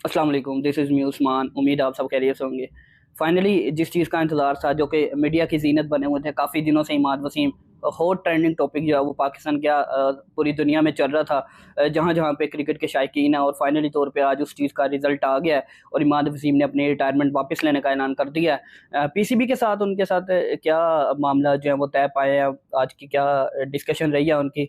अस्सलाम वालेकुम, this is me Usman. उम्मीद आप सब खैरियत से होंगे। फाइनली जिस चीज़ का इंतज़ार था, जो कि मीडिया की ज़ीनत बने हुए थे काफ़ी दिनों से, Imad Wasim hot trending topic जो है वो पाकिस्तान क्या पूरी दुनिया में चल रहा था। जहाँ-जहाँ पे क्रिकेट के शायकीन हैं, और फाइनली तौर पे आज उस चीज़ का रिज़ल्ट आ गया है और इमाद वसीम ने अपनी रिटायरमेंट वापस लेने का ऐलान कर दिया है। पीसीबी के साथ उनके साथ क्या मामला जो है वो तय पाए हैं, आज की क्या डिस्कशन रही है उनकी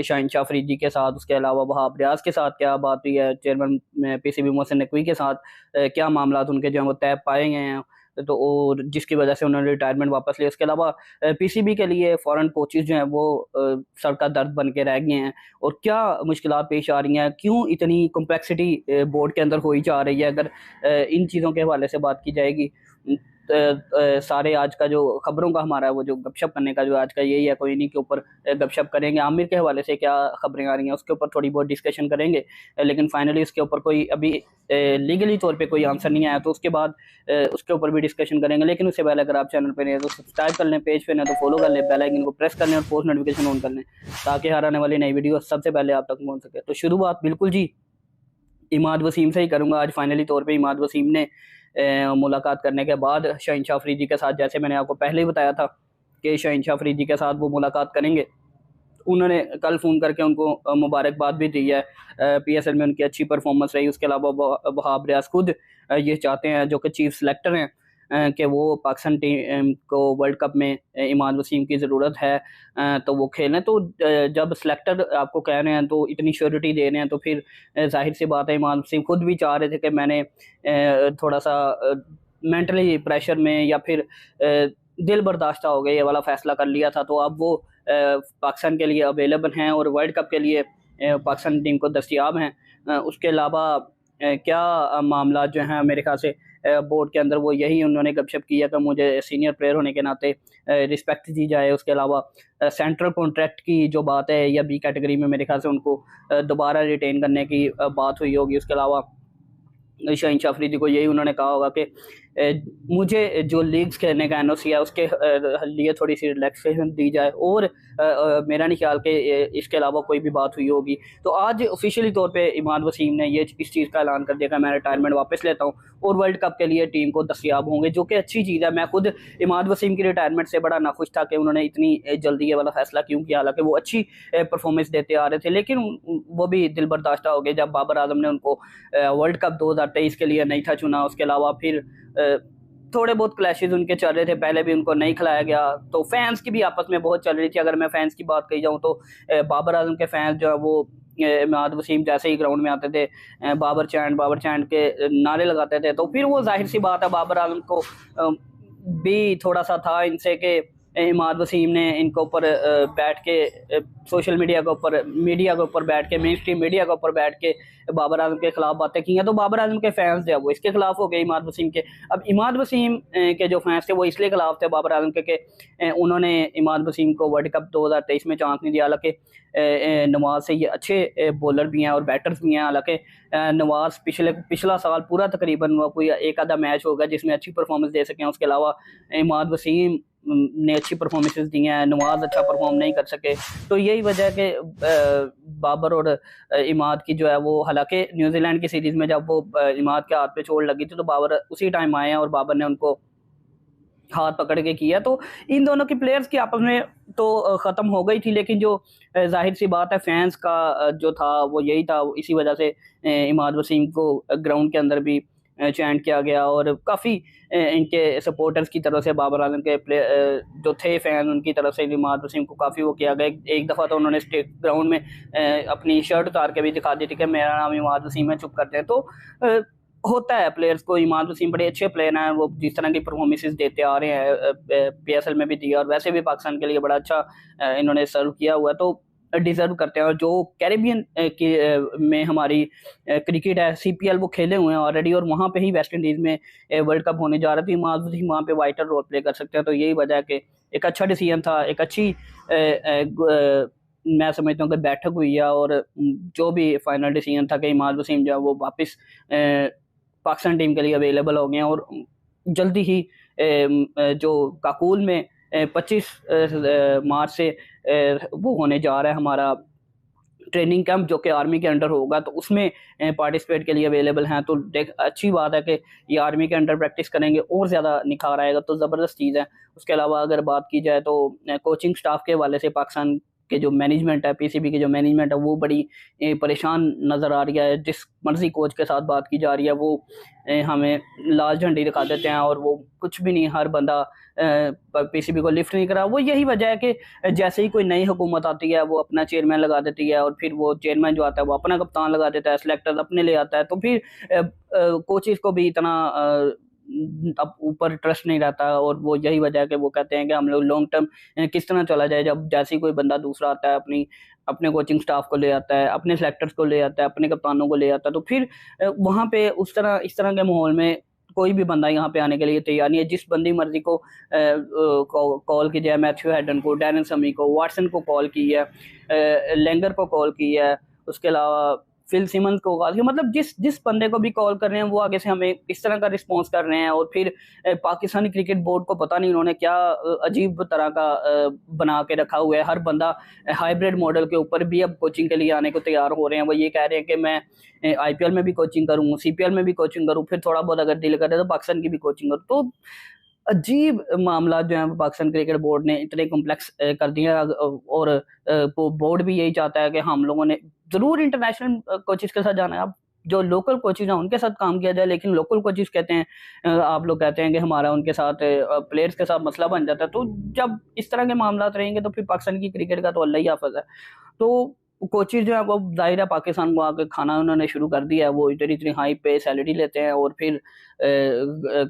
शाहीन शाह अफरीदी के साथ, उसके अलावा वहाब रियाज के साथ क्या बात हुई है, चेयरमैन पीसीबी मोहसिन नकवी के साथ क्या मामलात उनके जो हैं वो तय पाए गए हैं, तो और जिसकी वजह से उन्होंने रिटायरमेंट वापस लिया। इसके अलावा पीसीबी के लिए फॉरेन कोचेज़ जो हैं वो सर का दर्द बन के रह गए हैं, और क्या मुश्किलात पेश आ रही हैं, क्यों इतनी कॉम्प्लेक्सिटी बोर्ड के अंदर हो ही जा रही है। अगर इन चीज़ों के हवाले से बात की जाएगी, सारे आज का जो खबरों का हमारा वो जो गपशप करने का जो आज का यही है, कोई इन्हीं के ऊपर गपशप करेंगे। आमिर के हवाले से क्या खबरें आ रही हैं उसके ऊपर थोड़ी बहुत डिस्कशन करेंगे, लेकिन फाइनली उसके ऊपर कोई अभी लीगली तौर पे कोई आंसर नहीं आया, तो उसके बाद उसके ऊपर भी डिस्कशन करेंगे। लेकिन उससे पहले अगर आप चैनल पे नए हैं तो सब्सक्राइब कर लें, पेज पे नए तो फॉलो कर लें, बेल आइकन को प्रेस कर लें और पोस्ट नोटिफिकेशन ऑन कर लें, ताकि हर आने वाली नई वीडियो सबसे पहले आप तक पहुँच सके। तो शुरुआत बिल्कुल जी इमाद वसीम से ही करूँगा। आज फाइनली तौर पे इमाद वसीम ने मुलाकात करने के बाद शाहीन शाह अफरीदी के साथ, जैसे मैंने आपको पहले ही बताया था कि शाहीन शाह अफरीदी के साथ वो मुलाकात करेंगे, उन्होंने कल फ़ोन करके उनको मुबारकबाद भी दी है। पीएसएल में उनकी अच्छी परफॉर्मेंस रही। उसके अलावा वहाब रियाज खुद ये चाहते हैं, जो कि चीफ सेलेक्टर हैं, कि वो पाकिस्तान टीम को वर्ल्ड कप में इमाद वसीम की ज़रूरत है, तो वो खेलें। तो जब सेलेक्टर आपको कह रहे हैं, तो इतनी श्योरिटी दे रहे हैं, तो फिर ज़ाहिर सी बात है इमाद वसीम खुद भी चाह रहे थे कि मैंने थोड़ा सा मेंटली प्रेशर में या फिर दिल बर्दाश्त हो गया, ये वाला फ़ैसला कर लिया था। तो अब वो पाकिस्तान के लिए अवेलेबल हैं और वर्ल्ड कप के लिए पाकिस्तान टीम को दस्तयाब हैं। उसके अलावा क्या मामला जो हैं मेरे ख़्याल से बोर्ड के अंदर वो यही उन्होंने गपशप किया कि मुझे सीनियर प्लेयर होने के नाते रिस्पेक्ट दी जाए। उसके अलावा सेंट्रल कॉन्ट्रैक्ट की जो बात है, या बी कैटेगरी में मेरे ख़्याल से उनको दोबारा रिटेन करने की बात हुई होगी। उसके अलावा शाहीन शाह अफरीदी को यही उन्होंने कहा होगा कि मुझे जो लीग्स खेलने का एनओसी है उसके लिए थोड़ी सी रिलैक्सेशन दी जाए, और मेरा नहीं ख्याल कि इसके अलावा कोई भी बात हुई होगी। तो आज ऑफिशियली तौर पे इमाद वसीम ने ये इस चीज़ का ऐलान कर दिया कि मैं रिटायरमेंट वापस लेता हूँ और वर्ल्ड कप के लिए टीम को दस्तयाब होंगे, जो कि अच्छी चीज़ है। मैं खुद इमाद वसीम की रिटायरमेंट से बड़ा नाखुश था कि उन्होंने इतनी जल्दी ये वाला फैसला क्यों किया, हालांकि वो अच्छी परफॉर्मेंस देते आ रहे थे। लेकिन वो भी दिल बर्दाश्त हो गए जब बाबर आजम ने उनको वर्ल्ड कप 2023 के लिए नहीं था चुना। उसके अलावा फिर थोड़े बहुत क्लैशेस उनके चल रहे थे, पहले भी उनको नहीं खिलाया गया, तो फैंस की भी आपस में बहुत चल रही थी। अगर मैं फैंस की बात कही जाऊँ तो बाबर आजम के फैंस जो है वो इमाद वसीम जैसे ही ग्राउंड में आते थे बाबर चैंट के नारे लगाते थे, तो फिर वो जाहिर सी बात है बाबर आजम को भी थोड़ा सा था इनसे कि इमाद वसीम ने इनके ऊपर बैठ के सोशल मीडिया के ऊपर बैठ के, मेन स्ट्रीम मीडिया के ऊपर बैठ के बाबर आजम के खिलाफ बातें की हैं। तो बाबर आजम के फैंस जो है वो इसके खिलाफ हो गए इमाद वसीम के। अब इमाद वसीम के जो फैंस थे वो इसलिए खिलाफ थे बाबर आजम के कि उन्होंने इमाद वसीम को वर्ल्ड कप 2023 में चांस नहीं दिया। हालांकि नवाज से ये अच्छे बॉलर भी हैं और बैटर्स भी हैं। हालांकि नवाज पिछला साल पूरा तकरीबन कोई एक आधा मैच होगा जिसमें अच्छी परफॉर्मेंस दे सके। उसके अलावा इमाद वसीम ने अच्छी परफॉर्मेंसेस दी हैं, नवाज अच्छा परफॉर्म नहीं कर सके। तो यही वजह है कि बाबर और इमाद की जो है वो, हालांकि न्यूजीलैंड की सीरीज में जब वो इमाद के हाथ पे चोट लगी थी तो बाबर उसी टाइम आए हैं और बाबर ने उनको हाथ पकड़ के किया। तो इन दोनों की प्लेयर्स की आपस में तो ख़त्म हो गई थी, लेकिन जो जाहिर सी बात है फैंस का जो था वो यही था। इसी वजह से इमाद वसीम को ग्राउंड के अंदर भी चैंट किया गया, और काफ़ी इनके सपोर्टर्स की तरफ से बाबर आजम के जो थे फैन, उनकी तरफ से इमाद वसीम को काफ़ी वो किया गया। एक दफ़ा तो उन्होंने स्टेट ग्राउंड में अपनी शर्ट उतार के भी दिखा दी थी कि मेरा नाम इमाद वसीम है, चुप करते हैं। तो होता है प्लेयर्स को। इमाद वसीम बड़े अच्छे प्लेयर हैं, वो जिस तरह की परफॉर्मेंसेस देते आ रहे हैं, पीएसएल में भी दिया और वैसे भी पाकिस्तान के लिए बड़ा अच्छा इन्होंने सर्व किया हुआ है, तो डिजर्व करते हैं। और जो कैरेबियन में हमारी क्रिकेट है, सीपीएल, वो खेले हुए हैं ऑलरेडी, और वहाँ पे ही वेस्ट इंडीज़ में वर्ल्ड कप होने जा रहा था। इमाद वसीम वहाँ पे वाइटल रोल प्ले कर सकते हैं। तो यही वजह है कि एक अच्छा डिसीजन था, एक अच्छी मैं समझता हूँ कि बैठक हुई है, और जो भी फाइनल डिसीजन था कि इमाद वसीम जो है वो वापस पाकिस्तान टीम के लिए अवेलेबल हो गए हैं। और जल्दी ही जो काकूल में 25 मार्च से वो होने जा रहा है हमारा ट्रेनिंग कैंप जो कि आर्मी के अंडर होगा तो उसमें पार्टिसिपेट के लिए अवेलेबल हैं। तो अच्छी बात है कि ये आर्मी के अंडर प्रैक्टिस करेंगे और ज़्यादा निखार आएगा, तो ज़बरदस्त चीज़ है। उसके अलावा अगर बात की जाए तो कोचिंग स्टाफ के हवाले से पाकिस्तान के जो मैनेजमेंट है, पीसीबी की जो मैनेजमेंट है, वो बड़ी परेशान नज़र आ रही है। जिस मर्जी कोच के साथ बात की जा रही है वो हमें लाल झंडी दिखा देते हैं और वो कुछ भी नहीं, हर बंदा पीसीबी को लिफ्ट नहीं करा। वो यही वजह है कि जैसे ही कोई नई हुकूमत आती है वो अपना चेयरमैन लगा देती है और फिर वो चेयरमैन जो आता है वो अपना कप्तान लगा देता है, सिलेक्टर अपने ले आता है, तो फिर कोचेस को भी इतना अब ऊपर ट्रस्ट नहीं रहता। और वो यही वजह है कि वो कहते हैं कि हम लोग लॉन्ग टर्म किस तरह चला जाए, जब जैसे ही कोई बंदा दूसरा आता है अपने कोचिंग स्टाफ को ले आता है, अपने सेलेक्टर्स को ले आता है, अपने कप्तानों को ले आता है, तो फिर वहाँ पे इस तरह के माहौल में कोई भी बंदा यहाँ पे आने के लिए तैयार नहीं है। जिस बंदी मर्जी को कॉल की जाए, मैथ्यू हेडन को, डैरन समी को, वाटसन को कॉल की है, लेंगर को कॉल की है, उसके अलावा फिल सिमंस को कॉल किया, मतलब जिस बंदे को भी कॉल कर रहे हैं वो आगे से हमें इस तरह का रिस्पॉन्स कर रहे हैं। और फिर पाकिस्तानी क्रिकेट बोर्ड को पता नहीं उन्होंने क्या अजीब तरह का बना के रखा हुआ है। हर बंदा हाइब्रिड मॉडल के ऊपर भी अब कोचिंग के लिए आने को तैयार हो रहे हैं। वो ये कह रहे हैं कि मैं आईपीएल में भी कोचिंग करूँ, सीपीएल में भी कोचिंग करूँ, फिर थोड़ा बहुत अगर दिल करे तो पाकिस्तान की भी कोचिंग करूँ। तो अजीब मामला जो है पाकिस्तान क्रिकेट बोर्ड ने इतने कॉम्प्लेक्स कर दिया। और बोर्ड भी यही चाहता है कि हम लोगों ने जरूर इंटरनेशनल कोचेस के साथ जाना है, अब जो लोकल कोचेज हैं उनके साथ काम किया जाए। लेकिन लोकल कोचेस कहते हैं आप लोग कहते हैं कि हमारा उनके साथ प्लेयर्स के साथ मसला बन जाता है। तो जब इस तरह के मामला रहेंगे तो फिर पाकिस्तान की क्रिकेट का तो अल्लाह ही हाफ़िज़ है। तो कोचेज जो है वो जाहिर है पाकिस्तान को आके खाना उन्होंने शुरू कर दिया है। वो इतनी हाई पे सैलरी लेते हैं और फिर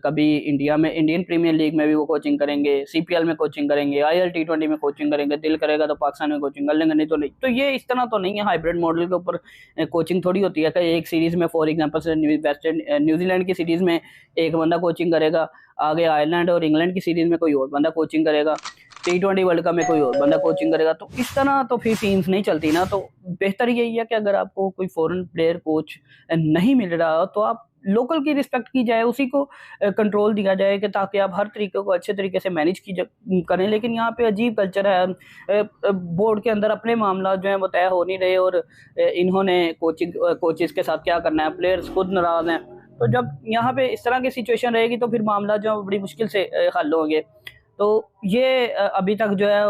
कभी इंडिया में इंडियन प्रीमियर लीग में भी वो कोचिंग करेंगे, सीपीएल में कोचिंग करेंगे, आईएल टी20 में कोचिंग करेंगे, दिल करेगा तो पाकिस्तान में कोचिंग कर लेंगे, नहीं तो नहीं। तो ये इस तरह तो नहीं है, हाइब्रिड मॉडल के ऊपर कोचिंग थोड़ी होती है कि एक सीरीज़ में फॉर एग्जाम्पल से न्यूजीलैंड की सीरीज़ में एक बंदा कोचिंग करेगा, आगे आयरलैंड और इंग्लैंड की सीरीज़ में कोई और बंदा कोचिंग करेगा, टी20 वर्ल्ड कप में कोई और बंदा कोचिंग करेगा। तो इस तरह तो फिर टीम्स नहीं चलती ना। तो बेहतर यही है कि अगर आपको कोई फॉरेन प्लेयर कोच नहीं मिल रहा तो आप लोकल की रिस्पेक्ट की जाए, उसी को कंट्रोल दिया जाए कि ताकि आप हर तरीके को अच्छे तरीके से मैनेज करें। लेकिन यहाँ पे अजीब कल्चर है, बोर्ड के अंदर अपने मामला जो है वो तय हो नहीं रहे और इन्होंने कोचेस के साथ क्या करना है, प्लेयर्स खुद नाराज हैं। तो जब यहाँ पे इस तरह की सिचुएशन रहेगी तो फिर मामला जो है बड़ी मुश्किल से हल होंगे। तो ये अभी तक जो है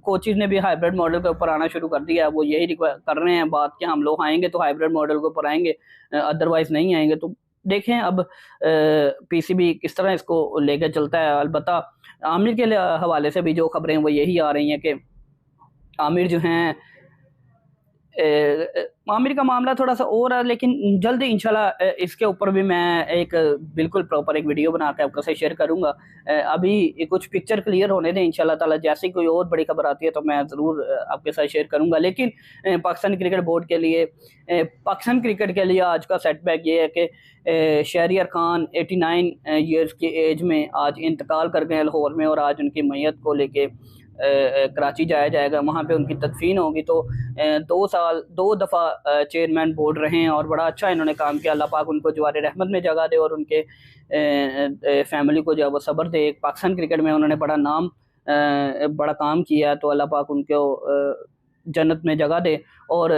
कोचेज ने भी हाइब्रिड मॉडल के ऊपर आना शुरू कर दिया है। वो यही कर रहे हैं बात कि हम लोग आएंगे तो हाइब्रिड मॉडल के ऊपर आएंगे, अदरवाइज नहीं आएंगे। तो देखें अब पीसीबी किस तरह इसको लेकर चलता है। अलबत्ता आमिर के हवाले से भी जो खबरें वो यही आ रही हैं कि आमिर जो हैं आमिर का मामला थोड़ा सा और है, लेकिन जल्द इंशाल्लाह इसके ऊपर भी मैं एक बिल्कुल प्रॉपर एक वीडियो बना के आपके साथ शेयर करूंगा। अभी कुछ पिक्चर क्लियर होने दें, इंशाल्लाह ताला जैसे कोई और बड़ी खबर आती है तो मैं ज़रूर आपके साथ शेयर करूंगा। लेकिन पाकिस्तान क्रिकेट बोर्ड के लिए, पाकिस्तान क्रिकेट के लिए आज का सेटबैक ये है कि शहरियार खान 89 ईयर्स की एज में आज इंतकाल कर गए लाहौर में, और आज उनकी मैयत को लेके कराची जाया जाएगा, वहाँ पे उनकी तदफीन होगी। तो 2 दफ़ा चेयरमैन बोर्ड रहे हैं और बड़ा अच्छा इन्होंने काम किया। अल्लाह पाक उनको जवार रहमत में जगह दे और उनके फैमिली को जो है वो सब्र दे। पाकिस्तान क्रिकेट में उन्होंने बड़ा नाम बड़ा काम किया, तो अल्लाह पाक उनको जन्नत में जगह दे और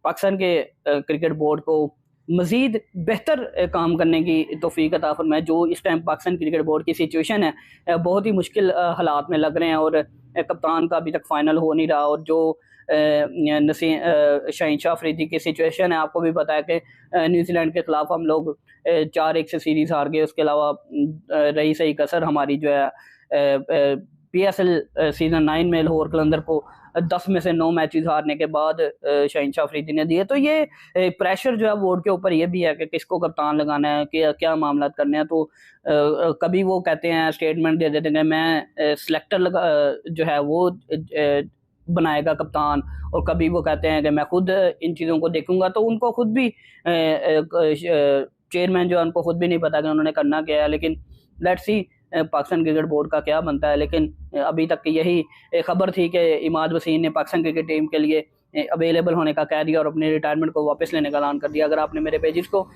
पाकिस्तान के क्रिकेट बोर्ड को मज़ीद बेहतर काम करने की तौफीक अता फरमाए। जो इस टाइम पाकिस्तान क्रिकेट बोर्ड की सिचुएशन है बहुत ही मुश्किल हालात में लग रहे हैं और कप्तान का अभी तक फाइनल हो नहीं रहा। और जो शाहीन शाह अफरीदी की सिचुएशन है, आपको भी पता है कि न्यूजीलैंड के ख़िलाफ़ हम लोग 4-1 से सीरीज़ हार गए। उसके अलावा रही सही कसर हमारी जो है पीएसएल सीज़न 9 में लाहौर कलंदर को 10 में से 9 मैचेस हारने के बाद शाहीन शाह अफरीदी ने दिए। तो ये प्रेशर जो है बोर्ड के ऊपर ये भी है कि किसको कप्तान लगाना है, कि क्या मामला करने हैं। तो कभी वो कहते हैं, स्टेटमेंट दे देते हैं मैं सिलेक्टर जो है वो बनाएगा कप्तान, और कभी वो कहते हैं कि मैं खुद इन चीज़ों को देखूंगा। तो उनको खुद भी चेयरमैन जो है उनको खुद भी नहीं पता कि उन्होंने करना क्या है। लेकिन let's see Pakistan cricket board का क्या बनता है। लेकिन अभी तक यही खबर थी कि इमाद वसीम ने पाकिस्तान क्रिकेट टीम के लिए अवेलेबल होने का कह दिया और अपने रिटायरमेंट को वापस लेने का ऐलान कर दिया। अगर आपने मेरे पेजेस को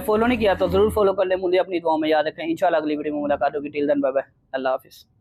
फॉलो नहीं किया तो ज़रूर फॉलो कर लें। मुझे अपनी दुआ में याद रखें। इंशाल्लाह अगली वीडियो में मुलाकात होगी। टिल देन बाय बाय, अल्लाह हाफिज़।